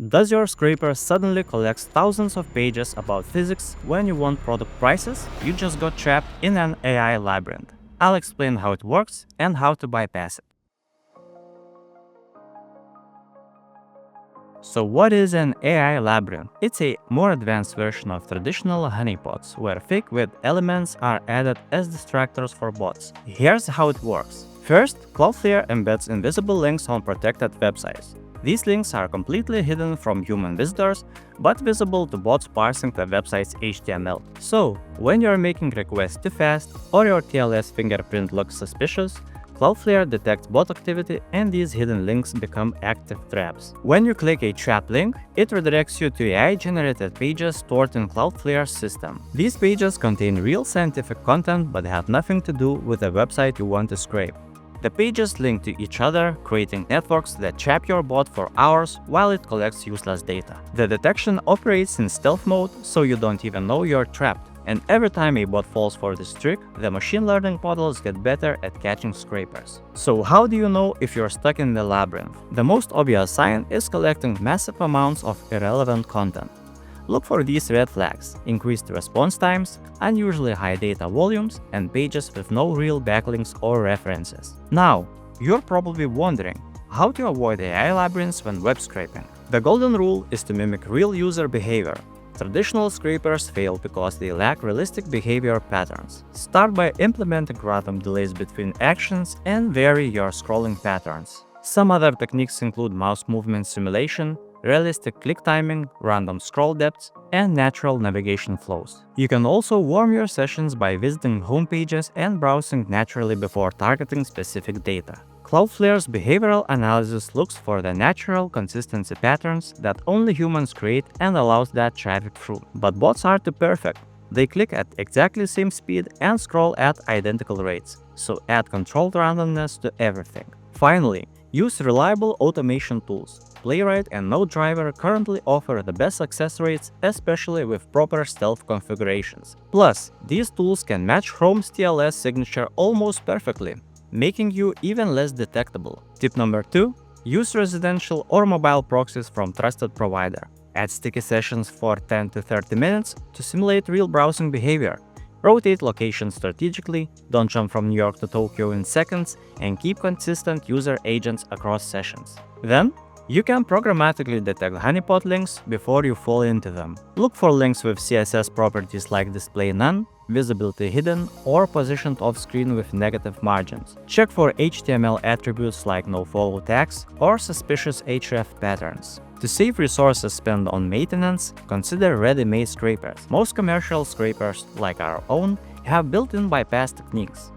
Does your scraper suddenly collect thousands of pages about physics when you want product prices? You just got trapped in an AI labyrinth. I'll explain how it works and how to bypass it. So what is an AI labyrinth? It's a more advanced version of traditional honeypots, where fake web elements are added as distractors for bots. Here's how it works. First, Cloudflare embeds invisible links on protected websites. These links are completely hidden from human visitors, but visible to bots parsing the website's HTML. So, when you're making requests too fast or your TLS fingerprint looks suspicious, Cloudflare detects bot activity and these hidden links become active traps. When you click a trap link, it redirects you to AI-generated pages stored in Cloudflare's system. These pages contain real scientific content but have nothing to do with the website you want to scrape. The pages link to each other, creating networks that trap your bot for hours while it collects useless data. The detection operates in stealth mode, so you don't even know you're trapped. And every time a bot falls for this trick, the machine learning models get better at catching scrapers. So how do you know if you're stuck in the labyrinth? The most obvious sign is collecting massive amounts of irrelevant content. Look for these red flags: increased response times, unusually high data volumes, and pages with no real backlinks or references. Now, you're probably wondering, how to avoid AI labyrinths when web scraping? The golden rule is to mimic real user behavior. Traditional scrapers fail because they lack realistic behavior patterns. Start by implementing random delays between actions and vary your scrolling patterns. Some other techniques include mouse movement simulation, realistic click timing, random scroll depths, and natural navigation flows. You can also warm your sessions by visiting home pages and browsing naturally before targeting specific data. Cloudflare's behavioral analysis looks for the natural consistency patterns that only humans create and allows that traffic through. But bots are too perfect. They click at exactly the same speed and scroll at identical rates, so add controlled randomness to everything. Finally, use reliable automation tools. Playwright and NoDriver currently offer the best success rates, especially with proper stealth configurations. Plus, these tools can match Chrome's TLS signature almost perfectly, making you even less detectable. Tip number 2. Use residential or mobile proxies from trusted provider. Add sticky sessions for 10 to 30 minutes to simulate real browsing behavior. Rotate locations strategically, don't jump from New York to Tokyo in seconds, and keep consistent user agents across sessions. Then, you can programmatically detect honeypot links before you fall into them. Look for links with CSS properties like display none, visibility hidden, or positioned off-screen with negative margins. Check for HTML attributes like nofollow tags or suspicious href patterns. To save resources spent on maintenance, consider ready-made scrapers. Most commercial scrapers, like our own, have built-in bypass techniques.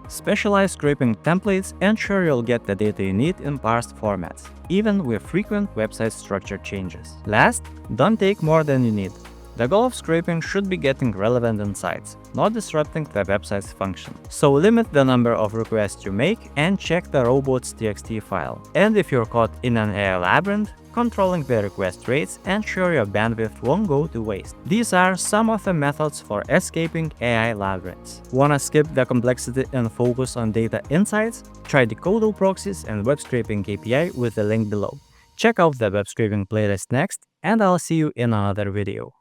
Specialized scraping templates ensure you'll get the data you need in parsed formats, even with frequent website structure changes. Last, don't take more than you need. The goal of scraping should be getting relevant insights, not disrupting the website's function. So limit the number of requests you make and check the robots.txt file. And if you're caught in an AI labyrinth, controlling the request rates ensure your bandwidth won't go to waste. These are some of the methods for escaping AI labyrinths. Wanna skip the complexity and focus on data insights? Try Decodo proxies and web scraping API with the link below. Check out the web scraping playlist next, and I'll see you in another video.